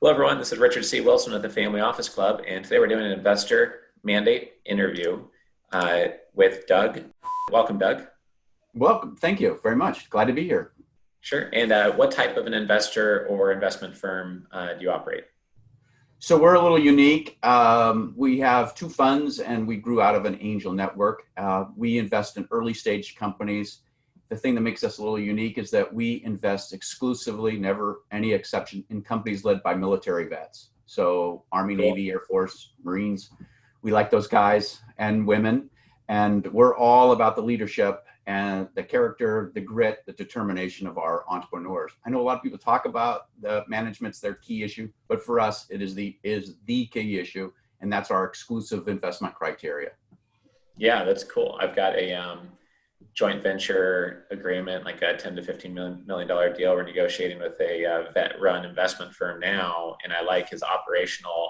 Hello, everyone. This is Richard C. Wilson with the Family Office Club, and today we're doing an investor mandate interview with Doug. Welcome, Doug. Welcome. Thank you very much. Glad to be here. Sure. And what type of an investor or investment firm do you operate? So we're a little unique. We have two funds and we grew out of an angel network. We invest in early stage companies. The thing that makes us a little unique is that we invest exclusively, never any exception, in companies led by military vets. So Army, Cool. Navy, Air Force, Marines. We like those guys and women. And we're all about the leadership and the character, the grit, the determination of our entrepreneurs. I know a lot of people talk about the management's their key issue, but for us, it is the key issue, and that's our exclusive investment criteria. Yeah, that's cool. I've got a joint venture agreement, like a 10 to $15 million deal. We're negotiating with a vet-run investment firm now, and I like his operational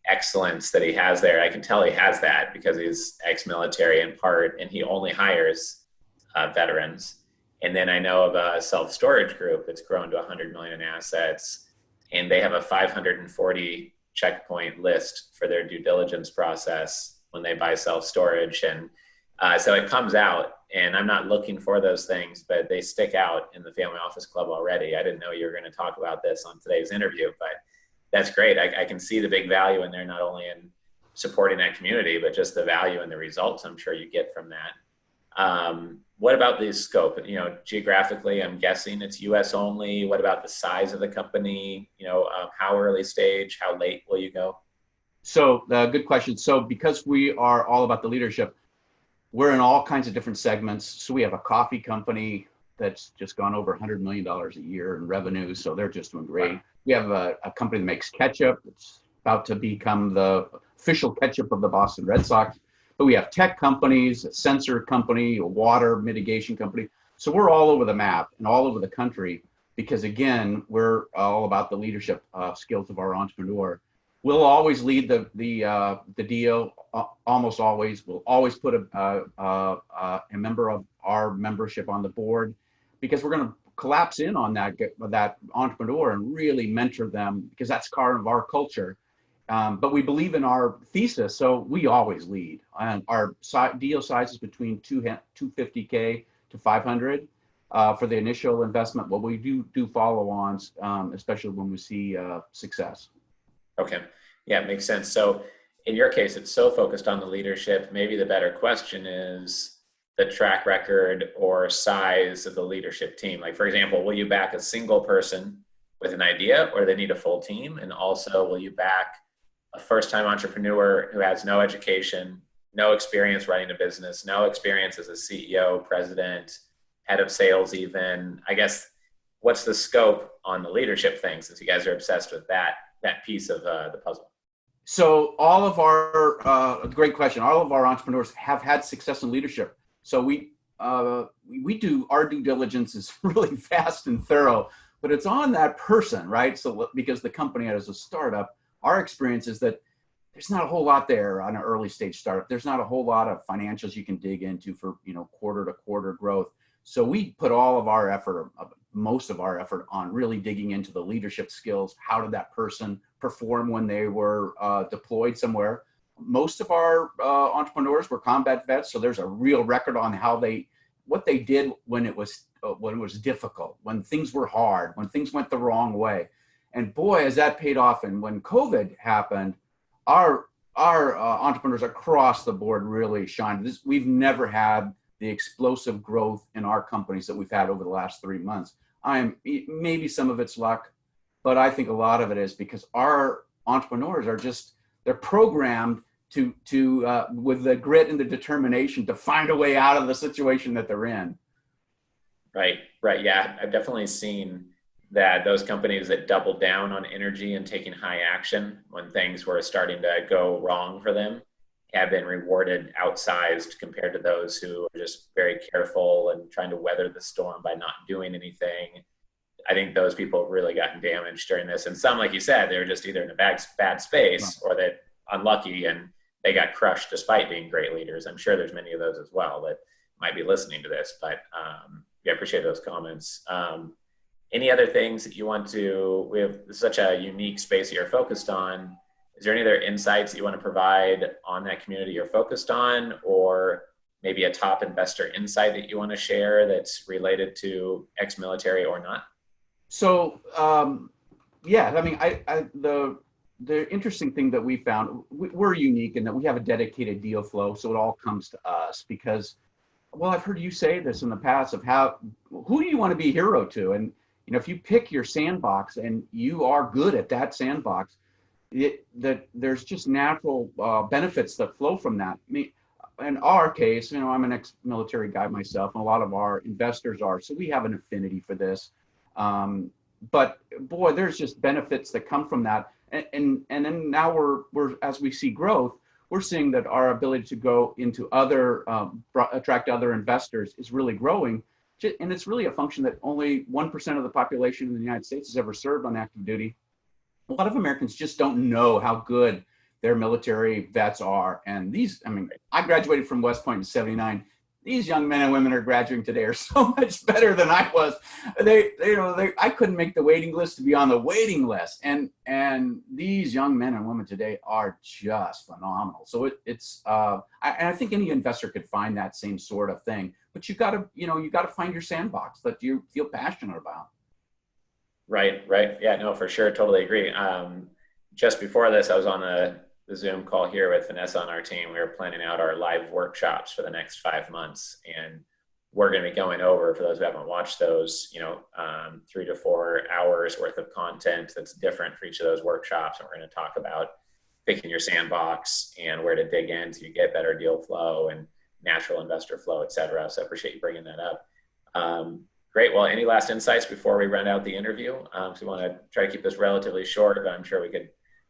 excellence that he has there. I can tell he has that because he's ex-military in part, and he only hires veterans. And then I know of a self-storage group that's grown to 100 million in assets, and they have a 540 checkpoint list for their due diligence process when they buy self-storage. And so it comes out, and I'm not looking for those things, but they stick out in the Family Office Club already. I didn't know you were going to talk about this on today's interview, but that's great. I can see the big value in there, not only in supporting that community, but just the value and the results I'm sure you get from that. What about the scope? Geographically, I'm guessing it's U.S. only. What about the size of the company? How early stage? How late will you go? So good question. So because we are all about the leadership, we're in all kinds of different segments. So we have a coffee company that's just gone over $100 million a year in revenue. So they're just doing great. Wow. We have a company that makes ketchup. It's about to become the official ketchup of the Boston Red Sox. But we have tech companies, a sensor company, a water mitigation company. So we're all over the map and all over the country because, again, we're all about the leadership skills of our entrepreneur. We'll always lead the deal, almost always. We'll always put a member of our membership on the board because we're going to collapse in on that entrepreneur and really mentor them because that's part of our culture. But we believe in our thesis, so we always lead. And our deal size is between 250K to 500 for the initial investment. But we do follow-ons, especially when we see success. Okay. Yeah, it makes sense. So in your case, it's so focused on the leadership. Maybe the better question is the track record or size of the leadership team. Like, for example, will you back a single person with an idea, or they need a full team? And also, will you back a first-time entrepreneur who has no education, no experience running a business, no experience as a CEO, president, head of sales even? I guess, what's the scope on the leadership thing, since you guys are obsessed with that piece of the puzzle? So all of our, great question. All of our entrepreneurs have had success in leadership. So we do, our due diligence is really fast and thorough, but it's on that person, right? So because the company as a startup, our experience is that there's not a whole lot there on an early stage startup. There's not a whole lot of financials you can dig into for, quarter to quarter growth. So we put all of our effort, most of our effort, on really digging into the leadership skills. How did that person perform when they were deployed somewhere? Most of our entrepreneurs were combat vets, so there's a real record on what they did when it was difficult, when things were hard, when things went the wrong way. And boy, has that paid off. And when COVID happened, our entrepreneurs across the board really shined. We've never had the explosive growth in our companies that we've had over the last 3 months. Maybe some of it's luck, but I think a lot of it is because our entrepreneurs are they're programmed to with the grit and the determination to find a way out of the situation that they're in. Right. Yeah, I've definitely seen that those companies that doubled down on energy and taking high action when things were starting to go wrong for them have been rewarded outsized compared to those who are just very careful and trying to weather the storm by not doing anything. I think those people have really gotten damaged during this. And some, like you said, they were just either in a bad space or they're unlucky and they got crushed despite being great leaders. I'm sure there's many of those as well that might be listening to this, but yeah, I appreciate those comments. any other things that you want to, we have such a unique space that you're focused on. Is there any other insights that you want to provide on that community you're focused on, or maybe a top investor insight that you want to share that's related to ex-military or not? So, yeah, I mean, the interesting thing that we found, we're unique in that we have a dedicated deal flow, so it all comes to us because, well, I've heard you say this in the past of who do you want to be a hero to? And, you know, if you pick your sandbox and you are good at that sandbox, there's just natural benefits that flow from that. I mean, in our case, you know, I'm an ex-military guy myself, and a lot of our investors are, so we have an affinity for this. But boy, there's just benefits that come from that. And then now we're as we see growth, we're seeing that our ability to go into other, attract other investors is really growing. And it's really a function that only 1% of the population in the United States has ever served on active duty. A lot of Americans just don't know how good their military vets are. And these, I mean, I graduated from West Point in '79. These young men and women are graduating today are so much better than I was. I couldn't make the waiting list to be on the waiting list. And these young men and women today are just phenomenal. So I think any investor could find that same sort of thing, but you gotta find your sandbox that you feel passionate about. Right. Yeah, no, for sure. Totally agree. Just before this, I was on the Zoom call here with Vanessa on our team. We were planning out our live workshops for the next 5 months. And we're going to be going over, for those who haven't watched those, 3 to 4 hours worth of content that's different for each of those workshops. And we're going to talk about picking your sandbox and where to dig in to get better deal flow and natural investor flow, et cetera. So I appreciate you bringing that up. Great. Well, any last insights before we run out the interview? So we want to try to keep this relatively short, but I'm sure we could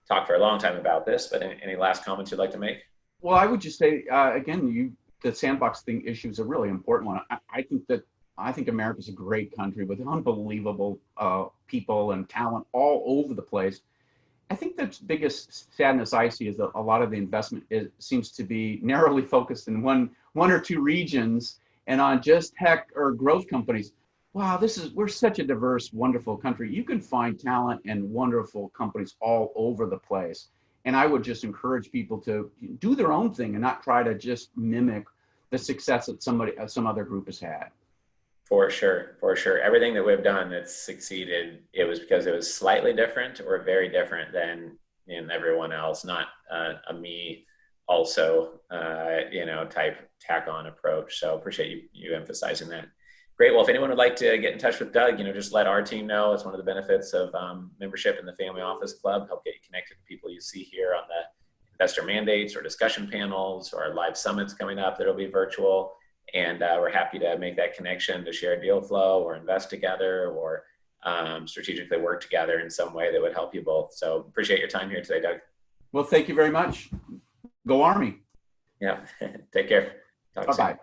talk for a long time about this, but any last comments you'd like to make? Well, I would just say, again, the sandbox thing issue is a really important one. I think America's a great country with unbelievable people and talent all over the place. I think the biggest sadness I see is that a lot of the investment seems to be narrowly focused in one or two regions and on just tech or growth companies. Wow, we're such a diverse, wonderful country. You can find talent and wonderful companies all over the place. And I would just encourage people to do their own thing and not try to just mimic the success that some other group has had. For sure. Everything that we've done that's succeeded, it was because it was slightly different or very different than everyone else, not a me also, type tack on approach. So appreciate you emphasizing that. Great. Well, if anyone would like to get in touch with Doug, just let our team know. It's one of the benefits of membership in the Family Office Club. Help get you connected to people you see here on the investor mandates or discussion panels or live summits coming up that'll be virtual. And we're happy to make that connection to share deal flow or invest together or strategically work together in some way that would help you both. So appreciate your time here today, Doug. Well, thank you very much. Go Army. Yeah. Take care. Talk soon. Bye-bye.